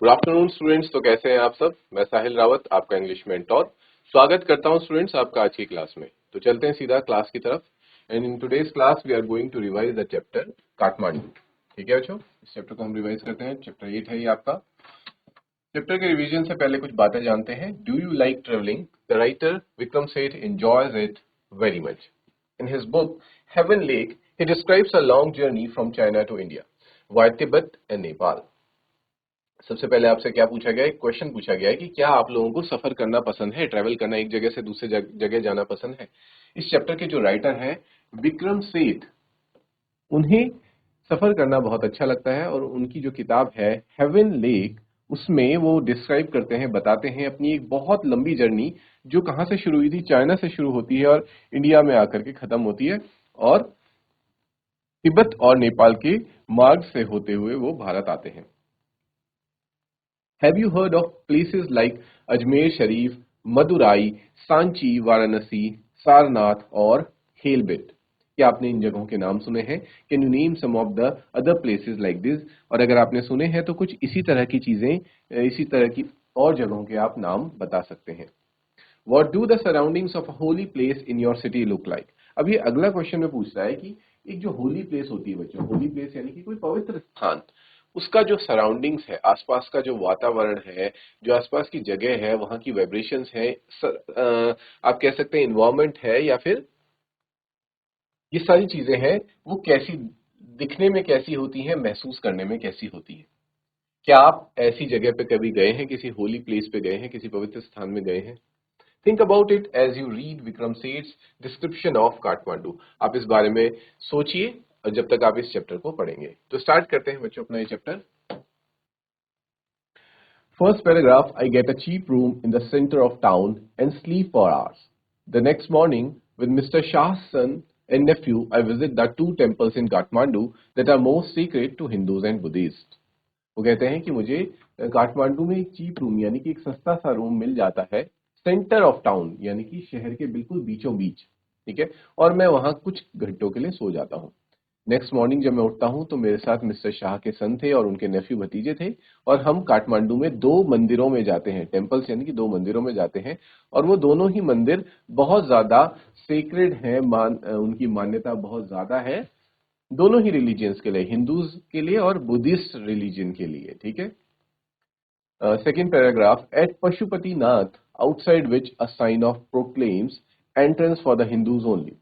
Good afternoon students. तो कैसे हैं आप सब। मैं साहिल रावत, आपका इंग्लिश मेंटोर। स्वागत करता हूं स्टूडेंट्स आपका आज की क्लास में। तो चलते हैं सीधा क्लास की तरफ। And in today's class we are going to revise the chapter Kathmandu. ठीक है बच्चों, इस चैप्टर को हम रिवाइज करते हैं। चैप्टर 8 है ये आपका। चैप्टर के रिवीजन से पहले कुछ बातें जानते हैं। Do you like travelling? The writer Vikram Seth enjoys it very much. In his book Heaven Lake, he describes a long journey from China to India, via Tibet and Nepal. सबसे पहले आपसे क्या पूछा गया है, क्वेश्चन पूछा गया है कि क्या आप लोगों को सफर करना पसंद है, ट्रैवल करना, एक जगह से दूसरे जगह जाना पसंद है। इस चैप्टर के जो राइटर हैं विक्रम सेठ, उन्हें सफर करना बहुत अच्छा लगता है और उनकी जो किताब है हेवन लेक, उसमें वो डिस्क्राइब करते हैं, बताते हैं अपनी एक बहुत लंबी जर्नी जो कहां से शुरू हुई थी। चाइना से शुरू होती है और इंडिया में आकर के खत्म होती है और तिब्बत और नेपाल के मार्ग से होते हुए वो भारत आते हैं। Have you heard of places like Ajmer Sharif, Madurai, Sanchi, Varanasi, Sarnath और हेलबिट? क्या आपने इन जगहों के नाम सुने हैं? Can you name some of the other places like this? और अगर आपने सुने हैं तो कुछ इसी तरह की चीजें, इसी तरह की और जगहों के आप नाम बता सकते हैं। What do the surroundings of a holy place in your city look like? अब ये अगला क्वेश्चन में पूछ रहा है कि एक जो होली प्लेस होती है बच्चों, होली प्लेस यानी कि कोई पवित्र स्थान, उसका जो सराउंडिंग्स है, आसपास का जो वातावरण है, जो आसपास की जगह है, वहां की वाइब्रेशंस है, आप कह सकते हैं इन्वायरमेंट है, या फिर ये सारी चीजें हैं, वो कैसी दिखने में कैसी होती हैं, महसूस करने में कैसी होती है। क्या आप ऐसी जगह पे कभी गए हैं, किसी होली प्लेस पे गए हैं, किसी पवित्र स्थान में गए हैं? Think about it as you read Vikram Seth's description of Kathmandu. आप इस बारे में सोचिए और जब तक आप इस चैप्टर को पढ़ेंगे। तो स्टार्ट करते हैं बच्चों अपना ये chapter. First paragraph, I get a cheap room in the centre of town and sleep for hours. The next morning with mister Shah son and nephew I visit the two temples in Kathmandu that are most secret to Hindus and Buddhist. वो कहते हैं कि मुझे काठमांडू में एक cheap room यानी कि एक सस्ता सा रूम मिल जाता है, सेंटर ऑफ टाउन यानी कि शहर के बिल्कुल बीचों बीच। ठीक है, और मैं वहां कुछ घंटों के लिए सो जाता हूँ। नेक्स्ट मॉर्निंग जब मैं उठता हूँ तो मेरे साथ मिस्टर शाह के सन थे और उनके नेफ्यू भतीजे थे, और हम काठमांडू में दो मंदिरों में जाते हैं, टेम्पल्स यानी कि दो मंदिरों में जाते हैं, और वो दोनों ही मंदिर बहुत ज्यादा सेक्रेड हैं, उनकी मान्यता बहुत ज्यादा है, दोनों ही रिलीजियंस के लिए, हिंदूज के लिए और बुद्धिस्ट रिलीजन के लिए। ठीक है। Second paragraph, at Pashupati Nath, outside which a sign of proclaims entrance for the Hindus only,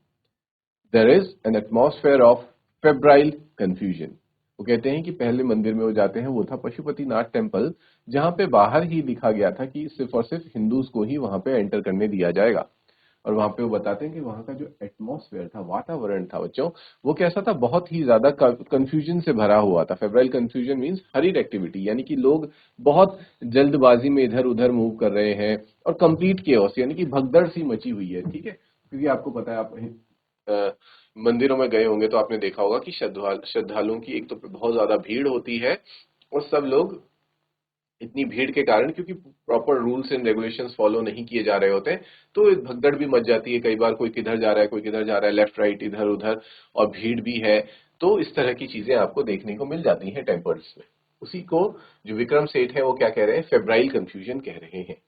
there is an atmosphere of febrile confusion. वो कहते हैं कि पहले मंदिर में वो जाते हैं, वो था पशुपति नाथ टेम्पल, जहां पे बाहर ही लिखा गया था कि सिर्फ और सिर्फ हिंदूज को ही वहां पे एंटर करने दिया जाएगा। और वहां पे वो बताते हैं कि वहां का जो एटमॉस्फेयर था, वातावरण था बच्चों, वो कैसा था, बहुत ही ज्यादा कंफ्यूजन से भरा हुआ था। Febrile confusion means hurried activity, यानी कि लोग बहुत जल्दबाजी में इधर उधर मूव कर रहे हैं, और कंप्लीट केओस यानी कि भगदड़ सी मची हुई है। ठीक है, क्योंकि आपको पता है, आप मंदिरों में गए होंगे तो आपने देखा होगा कि श्रद्धालुओं की एक तो बहुत ज्यादा भीड़ होती है, और सब लोग इतनी भीड़ के कारण, क्योंकि proper rules and regulations follow नहीं किए जा रहे होते हैं, तो एक भगदड़ भी मच जाती है। कई बार कोई किधर जा रहा है, कोई किधर जा रहा है, लेफ्ट राइट इधर उधर, और भीड़ भी है। तो इस तरह की चीजें आपको देखने को मिल जाती हैं टेम्पल्स में। उसी को जो विक्रम सेठ है वो क्या कह रहे हैं, फेब्राइल कंफ्यूजन कह रहे हैं।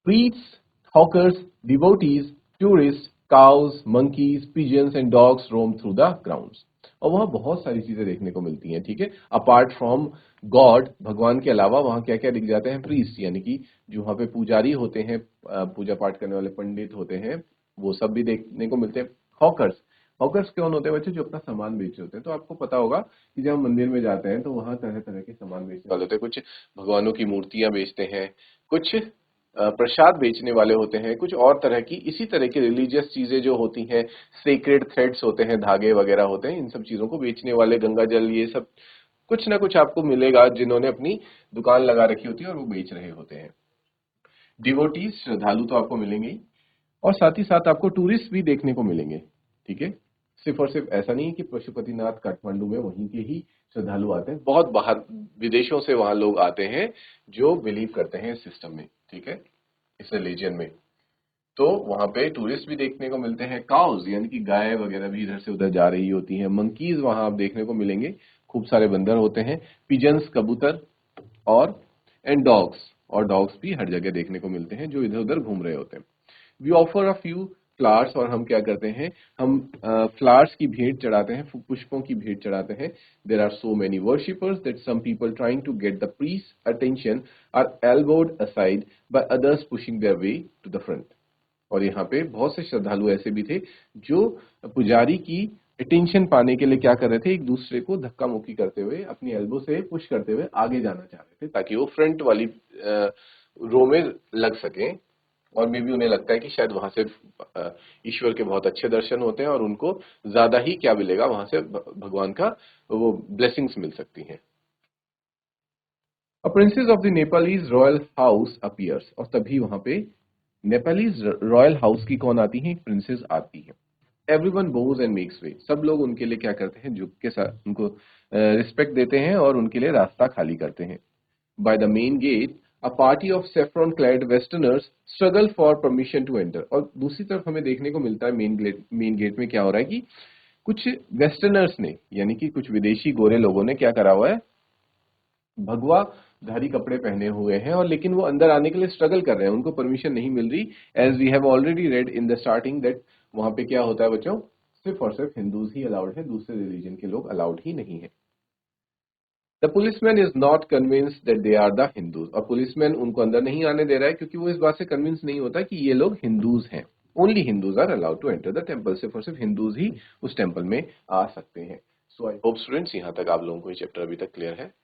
Priests, hawkers, devotees, tourists, cows, monkeys, pigeons and dogs roam through the grounds. और वहां बहुत सारी चीजें देखने को मिलती हैं। ठीक है, अपार्ट फ्रॉम गॉड, भगवान के अलावा वहां क्या क्या दिख जाते हैं, प्रीस्ट यानी कि जो वहां पे पुजारी होते हैं, पूजा पाठ करने वाले पंडित होते हैं, वो सब भी देखने को मिलते हैं। हॉकर्स, हॉकर्स कौन होते हैं बच्चे, जो अपना सामान बेच रहे होते हैं। तो आपको पता होगा कि जब हम मंदिर में जाते हैं तो वहां तरह तरह के सामान बेचने वाले होते हैं। कुछ भगवानों की मूर्तियां बेचते हैं, कुछ प्रसाद बेचने वाले होते हैं, कुछ और तरह की इसी तरह की रिलीजियस चीजें जो होती हैं, सेक्रेड थ्रेड्स होते हैं, धागे वगैरह होते हैं, इन सब चीजों को बेचने वाले, गंगा जल, ये सब कुछ ना कुछ आपको मिलेगा, जिन्होंने अपनी दुकान लगा रखी होती है और वो बेच रहे होते हैं। डिवोटीज, श्रद्धालु तो आपको मिलेंगे ही, और साथ ही साथ आपको टूरिस्ट भी देखने को मिलेंगे। ठीक है, सिर्फ और सिर्फ ऐसा नहीं है कि पशुपतिनाथ काठमांडू में वहीं के ही श्रद्धालु आते हैं, बहुत बाहर विदेशों से वहां लोग आते हैं जो बिलीव करते हैं इस सिस्टम में। ठीक है, इस रिलीजन में। तो वहां पे टूरिस्ट भी देखने को मिलते हैं। काउज यानी कि गाय वगैरह भी इधर से उधर जा रही होती हैं। मंकीज वहां आप देखने को मिलेंगे, खूब सारे बंदर होते हैं। पिजन्स, कबूतर, और एंड डॉग्स, और डॉग्स भी हर जगह देखने को मिलते हैं जो इधर उधर घूम रहे होते हैं। We offer a few flowers, और हम क्या करते हैं, हम फ्लावर्स की भेंट चढ़ाते हैं, पुष्पों की भेंट चढ़ाते हैं। There are so many worshippers that some people trying to get the priest attention are elbowed aside by others pushing their way to the front. और यहाँ पे बहुत से श्रद्धालु ऐसे भी थे जो पुजारी की अटेंशन पाने के लिए क्या कर रहे थे, एक दूसरे को धक्का मुक्की करते हुए, अपनी एल्बो से पुश करते हुए आगे जाना चाह रहे थे, ताकि वो फ्रंट वाली रो में लग सके। और मे भी उन्हें लगता है कि शायद वहां से ईश्वर के बहुत अच्छे दर्शन होते हैं और उनको ज्यादा ही क्या मिलेगा, वहां से भगवान का वो ब्लेसिंग्स मिल सकती हैं। A princess of the Nepalese royal house appears, और तभी वहां पे नेपालीज रॉयल हाउस की कौन आती है, एक प्रिंसेस आती है। एवरीवन बोज एंड मेक्स वे, सब लोग उनके लिए क्या करते हैं, झुक के साथ उनको रिस्पेक्ट देते हैं और उनके लिए रास्ता खाली करते हैं। By the main gate, a party of saffron-clad Westerners struggle for permission to enter. और दूसरी तरफ हमें देखने को मिलता है मेन गेट में क्या हो रहा है कि कुछ वेस्टर्नर्स ने, यानी कि कुछ विदेशी गोरे लोगों ने क्या करा हुआ है, भगवा धारी कपड़े पहने हुए हैं, और लेकिन वो अंदर आने के लिए स्ट्रगल कर रहे हैं, उनको परमिशन नहीं मिल रही। As we have already read in the starting that वहां पे क्या होता है बच्चों, सिर्फ और सिर्फ हिंदूज ही अलाउड है, दूसरे रिलीजन के लोग अलाउड ही नहीं है। The policeman is not convinced that they are the Hindus, और पुलिसमैन उनको अंदर नहीं आने दे रहा है क्योंकि वो इस बात से कन्विंस नहीं होता कि ये लोग हिंदूज हैं। Only Hindus are allowed to enter the temple, सिर्फ और सिर्फ हिंदूज ही उस टेम्पल में आ सकते हैं। सो आई होप स्टूडेंट्स यहाँ तक आप लोगों को ये चैप्टर अभी तक क्लियर है।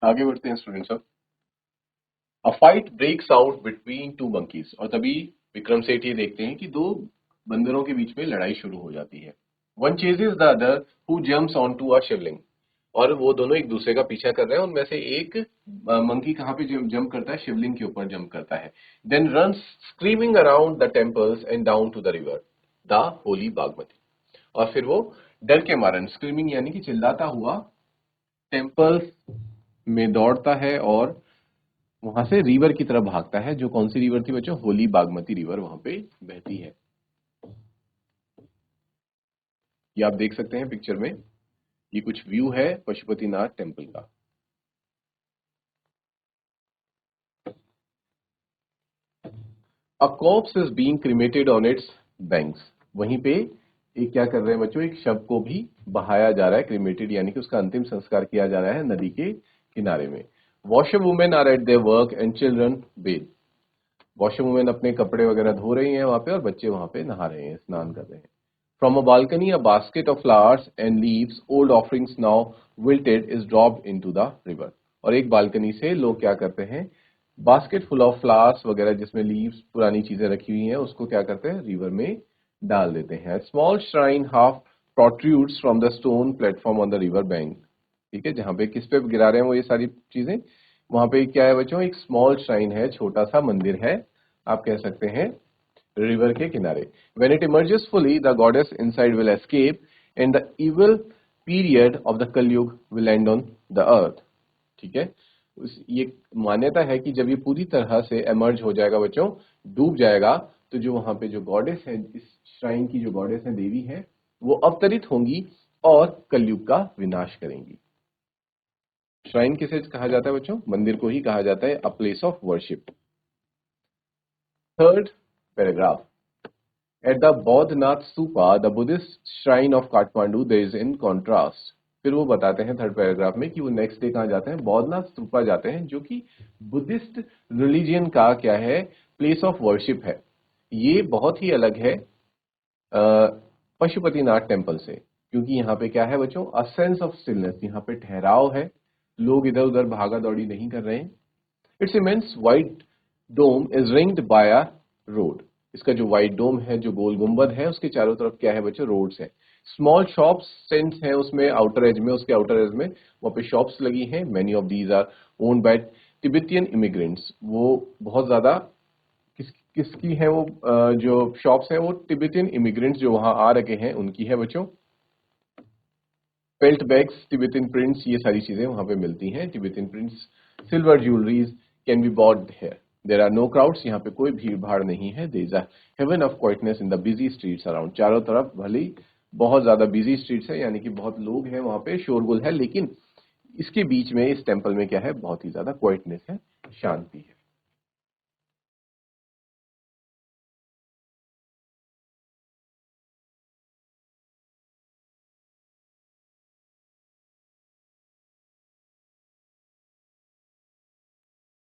आगे बढ़ते हैं स्टूडेंट्स। अब a fight breaks out between two monkeys, और तभी विक्रम सेठ ये देखते हैं कि दो बंदरों के बीच में लड़ाई शुरू हो जाती है। One chases the other who jumps on to a shivling, और वो दोनों एक दूसरे का पीछा कर रहे हैं। उनमें से एक मंकी कहाँ पे जंप करता है, शिवलिंग के ऊपर जंप करता है। Then run screaming around the temples and down to the river the holy Bagmati, और फिर वो डर के मारन, स्क्रीमिंग यानी कि चिल्लाता हुआ, टेम्पल्स में दौड़ता है और वहां से रिवर की तरफ भागता है। जो कौन सी रिवर थी बच्चों, होली बागमती रिवर वहां पे बहती है। ये आप देख सकते हैं पिक्चर में, ये कुछ व्यू है पशुपतिनाथ टेम्पल का। अ cops is being cremated on it's banks, वहीं पे एक क्या कर रहे हैं बच्चों, एक शव को भी बहाया जा रहा है, क्रिमेटेड यानी कि उसका अंतिम संस्कार किया जा रहा है नदी के किनारे में। Washer women are at their work and children bathe, washer women अपने कपड़े वगैरह धो रही हैं वहां पे, और बच्चे वहां पे नहा रहे हैं, स्नान कर रहे हैं। From a balcony a basket of flowers and leaves old offerings now wilted is dropped into the river, और एक बालकनी से लोग क्या करते हैं, बास्केट फुल ऑफ फ्लावर्स वगैरह जिसमें लीव्स पुरानी चीजें रखी हुई हैं उसको क्या करते हैं, रिवर में डाल देते हैं। Small shrine half protrudes from the stone platform on the river bank, ठीक है, जहां पे किस पे गिरा रहे हैं वो ये सारी चीजें, वहां पे क्या है बच्चों, एक स्मॉल श्राइन है, छोटा सा मंदिर है, आप कह सकते हैं, रिवर के किनारे। When it emerges fully the goddess inside will escape and the evil period of the Kalyug will end on the earth, ठीक है। ये मान्यता है कि जब ये पूरी तरह से एमर्ज हो जाएगा बच्चों, डूब जाएगा, तो जो वहां पे जो गॉडेस है, इस श्राइन की जो गॉडेस है, देवी है, वो अवतरित होंगी और कलयुग का विनाश करेंगी। श्राइन किसे कहा जाता है बच्चों, मंदिर को ही कहा जाता है, a place of worship. Third paragraph, at the Boudhanath stupa the Buddhist shrine of Kathmandu there is in contrast, फिर वो बताते हैं थर्ड पैराग्राफ में कि वो नेक्स्ट डे कहाँ जाते हैं, बौद्धनाथ स्तूपा जाते हैं, जो कि बुद्धिस्ट रिलीजियन का क्या है, प्लेस ऑफ वर्शिप है। ये बहुत ही अलग है पशुपतिनाथ टेम्पल से, क्योंकि यहाँ पे क्या है बच्चों, अ सेंस ऑफ स्टिलनेस, यहाँ पे ठहराव है, लोग इधर उधर भागा दौड़ी नहीं कर रहे हैं। Its immense white dome is ringed by a road, इसका जो वाइट डोम है, जो गोल गुंबद है, उसके चारों तरफ क्या है बच्चों, रोड्स है। स्मॉल शॉप्स सेंट्स हैं उसमें, आउटर एज में, उसके आउटर एज में वहाँ पे शॉप्स लगी हैं। Many of these are owned by Tibetan immigrants, वो बहुत ज्यादा किसकी है वो जो शॉप्स हैं, वो तिब्बतियन इमिग्रेंट्स जो वहां आ रखे हैं उनकी है बच्चों। पेल्ट बैग्स, तिब्बतियन प्रिंट्स, ये सारी चीजें वहां पे मिलती हैं, Tibetan prints Silver jewelries can be bought here. There are no crowds. यहाँ पे कोई भीड़ भाड़ नहीं है. There is a heaven of quietness in the busy streets around. चारों तरफ भले बहुत ज्यादा बिजी स्ट्रीट्स है, यानी कि बहुत लोग हैं वहां पे, शोरगुल है, लेकिन इसके बीच में इस टेम्पल में क्या है, बहुत ही ज्यादा क्वाइटनेस है, शांति है.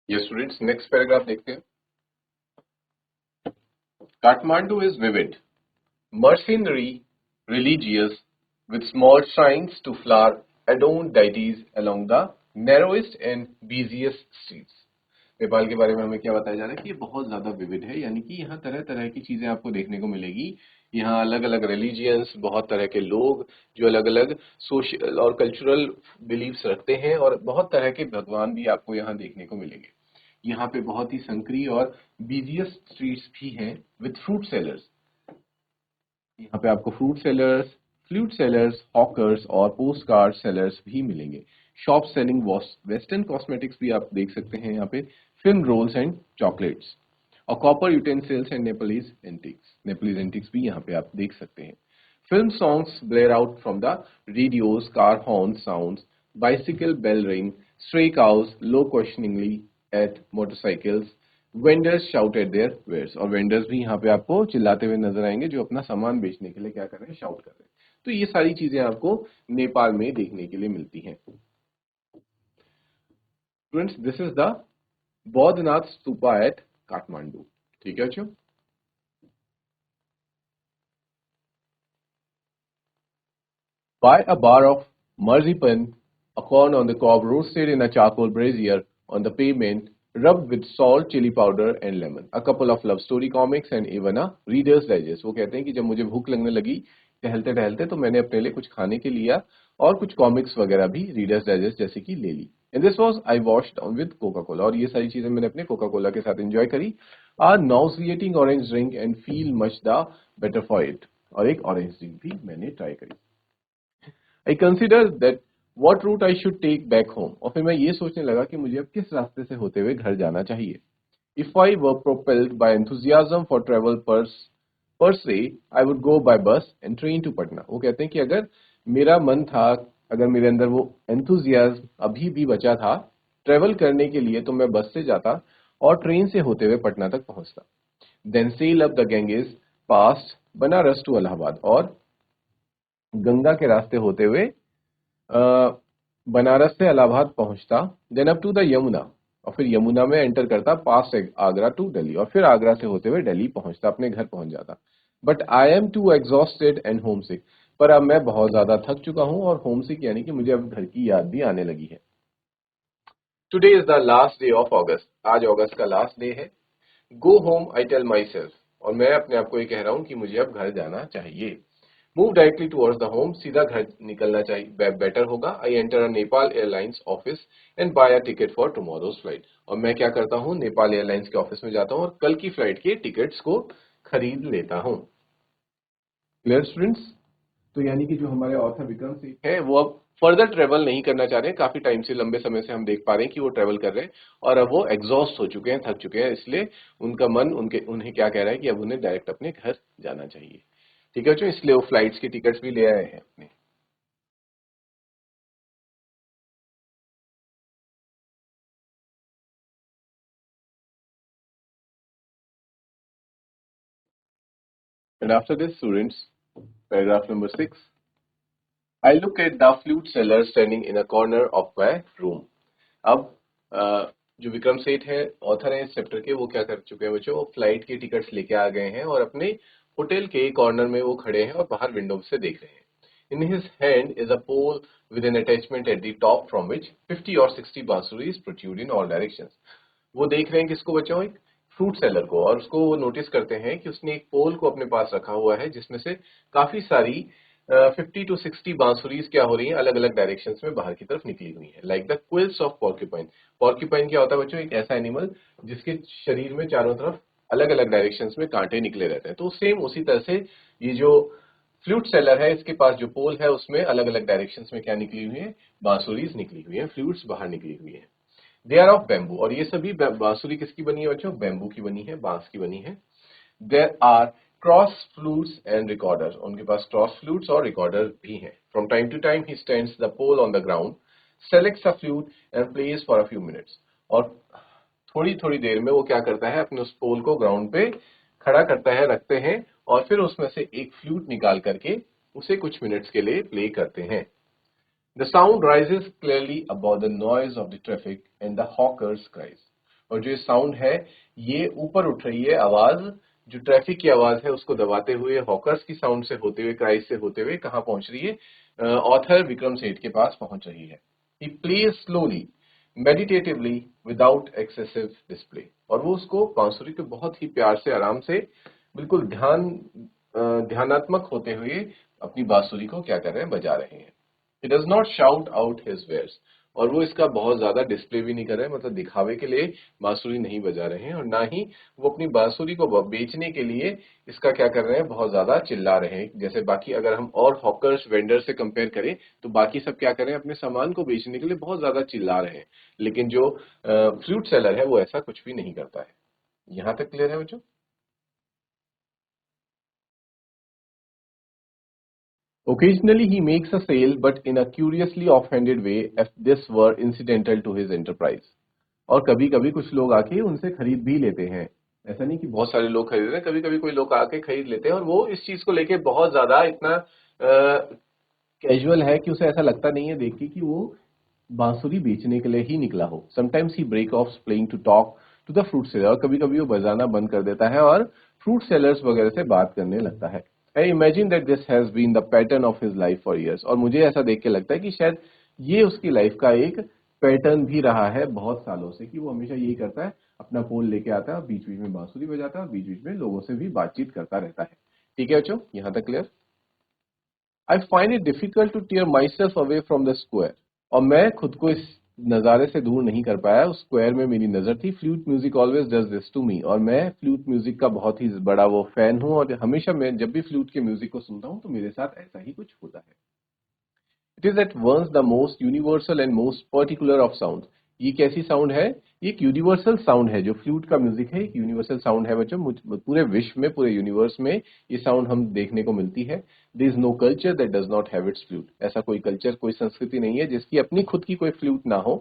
ये स्टूडेंट्स नेक्स्ट पैराग्राफ देखते हैं. Kathmandu is vivid, mercenary, religious, with small shrines to flower adorned deities along the narrowest and busiest streets. Nepal के बारे में हमें क्या बताया जा रहा है कि ये बहुत ज्यादा विविध है, यानी कि यहाँ तरह तरह की चीजें आपको देखने को मिलेगी. यहाँ अलग अलग रिलीजियंस, बहुत तरह के लोग जो अलग अलग सोशल और कल्चरल बिलीव्स रखते हैं, और बहुत तरह के भगवान भी आपको यहाँ देखने को मिलेंगे. यहाँ पे बहुत ही संकरी और बिजिएस्ट स्ट्रीट्स भी हैं विथ फ्रूट सेलर्स. यहाँ पे आपको fruit sellers, flute sellers, hawkers और पोस्ट कार्ड सेलर्स भी मिलेंगे. शॉप सेलिंग वेस्टर्न कॉस्मेटिक्स भी आप देख सकते हैं यहाँ पे, फिल्म रोल्स एंड चॉकलेट्स, और copper utensils and Nepalese antiques भी यहाँ पे आप देख सकते हैं. Film songs blare out from the radios, car horn sounds, bicycle bell ring, stray cows low questioningly at motorcycles, vendors shout at their wares, और vendors भी यहाँ पे आपको चिल्लाते हुए नजर आएंगे जो अपना सामान बेचने के लिए क्या कर रहे हैं, शाउट कर रहे हैं. तो ये सारी चीजें आपको नेपाल में देखने के लिए मिलती हैं. Students, this is the Boudhanath stupa at Kathmandu. ठीक है बच्चों. Buy a bar of marzipan, a corn on the cob roasted in a charcoal brazier on the pavement, rubbed with salt, chili powder and lemon. A couple of love story comics and even a Reader's Digest. वो कहते हैं कि जब मुझे भूख लगने लगी टहलते टहलते, तो मैंने अपने लिए कुछ खाने के लिया और कुछ कॉमिक्स वगैरह भी रीडर्स डाइजेस्ट जैसे कि ले ली. And this was I washed down with Coca Cola, और ये सारी चीजें मैंने अपने कोका कोला के साथ एंजॉय करी. A nauseating orange drink and feel much the better for it, और एक ऑरेंज ड्रिंक भी मैंने ट्राई करी. I considered that what route I should take back home. और फिर मैं ये सोचने लगा कि मुझे अब किस रास्ते से होते हुए घर जाना चाहिए. If I were propelled by enthusiasm for travel per se, I would go by bus and train to Patna. वो कहते हैं कि अगर मेरा मन था, अगर मेरे अंदर वो enthusiasm अभी भी बचा था ट्रेवल करने के लिए, तो मैं बस से जाता और ट्रेन से होते हुए पटना तक पहुंचता. Then sail up the Ganges past Banaras to Allahabad, और गंगा के रास्ते होते हुए बनारस से इलाहाबाद पहुंचता. Then up to the Yamuna, और फिर यमुना में एंटर करता पास आगरा टू दिल्ली, और फिर आगरा से होते हुए दिल्ली पहुंचता, अपने घर पहुंच जाता. But I am too exhausted and homesick, पर अब मैं बहुत ज्यादा थक चुका हूं और होम सिक यानी कि मुझे अब घर की याद भी आने लगी है. Today is the last day of August. आज अगस्त का लास्ट डे है. Go home I tell myself, और मैं अपने आप को ये कह रहा हूं कि मुझे अब घर जाना चाहिए. Move directly towards the home, सीधा घर निकलना चाहिए, बेटर होगा. I enter a Nepal airlines office and buy a ticket for tomorrow's flight, और मैं क्या करता हूँ, नेपाल एयरलाइंस के ऑफिस में जाता हूँ और कल की फ्लाइट के टिकट्स को खरीद लेता हूँ. Clear students. तो यानी कि जो हमारे ऑथर विक्रम सिंह है वो अब फर्दर ट्रेवल नहीं करना चाह रहे हैं. काफी टाइम से, लंबे समय से हम देख पा रहे हैं कि वो ट्रेवल कर रहे हैं और अब वो एग्जॉस्ट हो चुके हैं, थक चुके हैं, इसलिए उनका मन उन्हें क्या कह रहा है कि अब उन्हें डायरेक्ट अपने घर जाना चाहिए. ठीक है बच्चों, इसलिए वो फ्लाइट्स की टिकट्स भी ले आए हैं अपने. And after this, students, paragraph number 6. I look at the flute seller standing in a corner of my room. अब जो विक्रम सेठ है, ऑथर है इस चैप्टर के, वो क्या कर चुके हैं बच्चों, वो फ्लाइट के टिकट्स लेके आ गए हैं और अपने होटल के कॉर्नर में वो खड़े हैं और बाहर विंडो से देख रहे हैं. In his hand is a pole with an attachment at the top from which 50 or 60 बांसुरीज protrude in all directions. वो देख रहे हैं किसको बच्चों, एक फ्रूट सेलर को, और उसको वो नोटिस करते हैं कि उसने एक पोल को अपने पास रखा हुआ है जिसमें से काफी सारी 50 to 60 बांसुरीज क्या हो रही हैं, अलग अलग डायरेक्शंस में बाहर की तरफ निकली हुई है. Like the quills of porcupine. Porcupine क्या होता है बच्चों, एक ऐसा एनिमल जिसके शरीर में चारों तरफ अलग अलग डायरेक्शंस में कांटे निकले रहते हैं. तो सेम उसी तरह से ये जो फ्लूट सेलर है, इसके पास जो पोल है उसमें अलग अलग डायरेक्शंस में क्या निकली हुई है, बांसुरीज निकली हुई है, फ्लूट्स बाहर निकली हुई है. दे आर ऑफ बैम्बू, और ये सभी बांसुरी किसकी बनी है बच्चों? बैम्बू की बनी है, बांस की बनी है। There are cross flutes and recorder, उनके पास क्रॉस फ्लूट्स और रिकॉर्डर भी हैं। From time to time he stands the pole on the ground, selects a flute and plays for a few minutes, और थोड़ी थोड़ी देर में वो क्या करता है, अपने उस पोल को ग्राउंड पे खड़ा करता है, रखते हैं, और फिर उसमें से एक फ्लूट निकाल करके उसे कुछ मिनट्स के लिए प्ले करते हैं। The sound rises clearly above the noise of the traffic and the hawkers' cries. और जो साउंड है ये ऊपर उठ रही है आवाज, जो ट्रैफिक की आवाज है उसको दबाते हुए, हॉकर्स की साउंड से होते हुए, क्राइज से होते हुए कहाँ पहुंच रही है? ऑथर विक्रम सेठ के पास पहुंच रही है। He plays slowly, meditatively, without excessive display. और वो उसको बांसुरी को बहुत ही प्यार से, आराम से, बिल्कुल ध्यानात्मक होते हुए अपनी बांसुरी को क्या कर रहे हैं? बजा रहे हैं। He does not shout out his wares, और वो इसका बहुत ज्यादा डिस्प्ले भी नहीं कर रहे हैं, मतलब दिखावे के लिए बांसुरी नहीं बजा रहे हैं, और ना ही वो अपनी बांसुरी को बेचने के लिए इसका क्या कर रहे हैं? बहुत ज्यादा चिल्ला रहे हैं। जैसे बाकी अगर हम और हॉकर्स वेंडर से कंपेयर करें तो बाकी सब क्या कर रहे हैं? अपने सामान को बेचने के लिए बहुत ज्यादा चिल्ला रहे हैं, लेकिन जो फ्लूट सेलर है वो ऐसा कुछ भी नहीं करता है। यहां तक क्लियर है बच्चों? Occasionally he makes a sale, but in a curiously offhanded way, if this were incidental to his enterprise. और कभी कभी कुछ लोग आके उनसे खरीद भी लेते हैं, ऐसा नहीं कि बहुत सारे लोग खरीद रहे हैं, कभी कभी कोई लोग आके खरीद लेते हैं, और वो इस चीज को लेके बहुत ज्यादा इतना कैजुअल है कि उसे ऐसा लगता नहीं है देख के कि वो बांसुरी बेचने के लिए ही निकला हो। Sometimes he break off playing to talk to the fruit seller, और कभी कभी वो बजाना बंद कर देता है और फ्रूट सेलर्स वगैरह से बात करने लगता है। I imagine that this has been the pattern of his life for years, और मुझे ऐसा देख के लगता है कि शायद ये उसकी लाइफ का एक पैटर्न भी रहा है बहुत सालों से, कि वो हमेशा यही करता है, अपना पोल लेके आता है, बीच बीच में बांसुरी बजाता है, और बीच बीच में लोगों से भी बातचीत करता रहता है। ठीक है बच्चों, यहां तक clear? I find it difficult to tear myself away from the square, और मैं खुद को इस नज़ारे से दूर नहीं कर पाया। उस स्क्वायर में मेरी नज़र थी। Flute music always does this to me, और मैं फ्लूट म्यूजिक का बहुत ही बड़ा वो फैन हूँ, और हमेशा मैं जब भी फ्लूट के म्यूजिक को सुनता हूँ तो मेरे साथ ऐसा ही कुछ होता है। It is at once the most universal and most particular of sound. ये कैसी साउंड है? ये एक यूनिवर्सल साउंड है। जो फ्लूट का म्यूजिक है एक यूनिवर्सल साउंड है बच्चों, पूरे विश्व में, पूरे यूनिवर्स में ये साउंड हम देखने को मिलती है। There is no culture that does not have its flute. ऐसा कोई कल्चर, कोई संस्कृति नहीं है जिसकी अपनी खुद की कोई फ्लूट ना हो।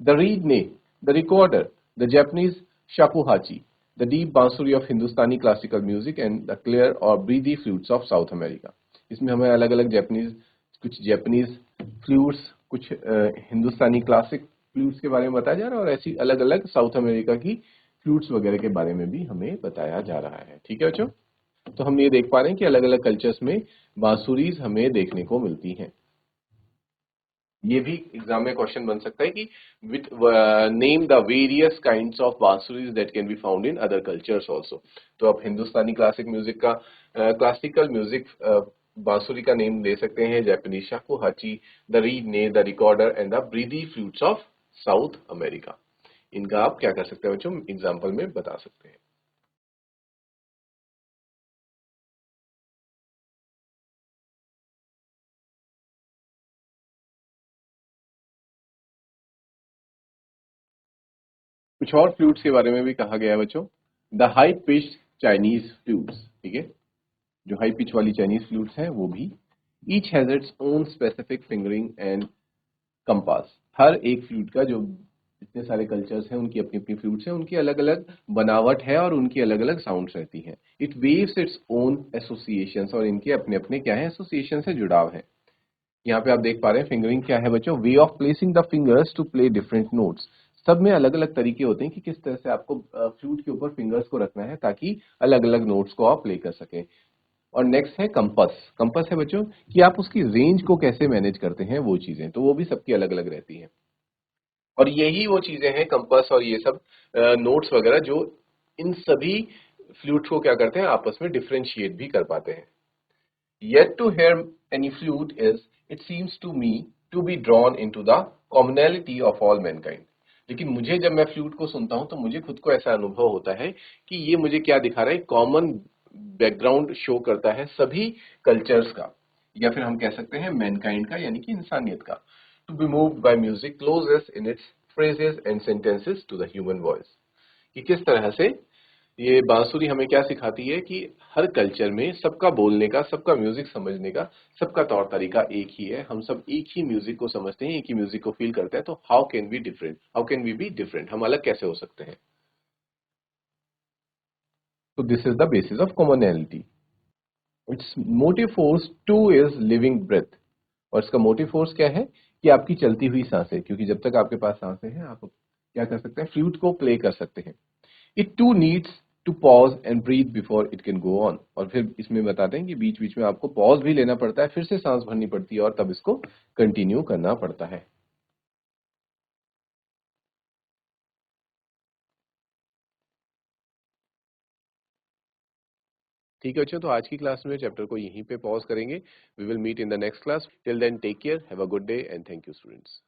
The reed ne, the recorder, the Japanese shakuhachi, the deep bansuri of Hindustani classical music and the clear or breathy flutes of South America. इसमें हमें अलग अलग कुछ जापानीज फ्लूट्स, कुछ हिंदुस्तानी क्लासिक फ्लूट्स के बारे में बताया जा रहा है, और ऐसी अलग अलग साउथ अमेरिका की फ्लूट्स वगैरह के बारे में भी हमें बताया जा रहा है। ठीक है बच्चों? तो हम ये देख पा रहे हैं कि अलग अलग कल्चर्स में बांसुरीज हमें देखने को मिलती हैं। ये भी एग्जाम में क्वेश्चन बन सकता है कि with name the various kinds of bansuris that can be found in other cultures also. तो आप हिंदुस्तानी क्लासिक म्यूजिक का, क्लासिकल म्यूजिक बांसुरी का नेम दे सकते हैं, Japanese shakuhachi, the reed ney, the recorder and the breathy flutes of South America. इनका आप क्या कर सकते हैं बच्चों? एग्जाम्पल में बता सकते हैं। कुछ और फ्लूट्स के बारे में भी कहा गया है बच्चों। The high pitched Chinese flutes, ठीक है, जो हाई पिच वाली चाइनीज फ्लूट्स हैं वो भी। Each has its own specific fingering and compass. हर एक फ्लूट का, जो जितने सारे कल्चर्स हैं उनकी अपनी अपनी फ्लूट्स हैं, उनकी अलग अलग बनावट है और उनकी अलग अलग साउंड्स रहती हैं। It waves its own associations, और इनके अपने अपने क्या है? एसोसिएशन से जुड़ाव है। यहाँ पे आप देख पा रहे हैं फिंगरिंग क्या है बच्चों? Way of placing the fingers to play different notes. सब में अलग अलग तरीके होते हैं कि किस तरह से आपको फ्लूट के ऊपर फिंगर्स को रखना है ताकि अलग अलग नोट्स को आप प्ले कर सकें। और नेक्स्ट है कंपास। कंपास है बच्चों कि आप उसकी रेंज को कैसे मैनेज करते हैं, वो चीजें तो वो भी सबकी अलग अलग रहती हैं। और यही वो चीजें हैं, कंपास और ये सब नोट्स वगैरह, जो इन सभी फ्लूट्स को क्या करते हैं? आपस में डिफरेंशिएट भी कर पाते हैं। Yet to hear any flute is, it seems to me, to be drawn into the commonality of all mankind. लेकिन मुझे जब मैं फ्लूट को सुनता हूं तो मुझे खुद को ऐसा अनुभव होता है कि ये मुझे क्या दिखा रहा है? कॉमन बैकग्राउंड शो करता है सभी कल्चर्स का, या फिर हम कह सकते हैं मैनकाइंड का, यानी कि इंसानियत का। To be moved by music closest in its phrases and sentences to the human voice. कि किस तरह से ये बांसुरी हमें क्या सिखाती है कि हर कल्चर में सबका बोलने का, सबका म्यूजिक समझने का, सबका तौर तरीका एक ही है। हम सब एक ही म्यूजिक को समझते हैं, एक ही म्यूजिक को फील करते हैं। तो how can we different, how can we be different, हम अलग कैसे हो सकते हैं? तो this is the basis of commonality. Its motive force too is living breath. और इसका मोटिव फोर्स क्या है कि आपकी चलती हुई सांसें, क्योंकि जब तक आपके पास सांसें हैं आप क्या कर सकते हैं, फ्लूट को प्ले कर सकते हैं। It too needs to pause and breathe before it can go on. और फिर इसमें बताते हैं कि बीच बीच में आपको पॉज भी लेना पड़ता है, फिर से सांस भरनी पड़ती है और तब इसको कंटिन्यू करना पड़ता है। ठीक है बच्चों, तो आज की क्लास में चैप्टर को यहीं पे पॉज करेंगे। We will meet in the next class. Till then take care, have a good day and thank you students.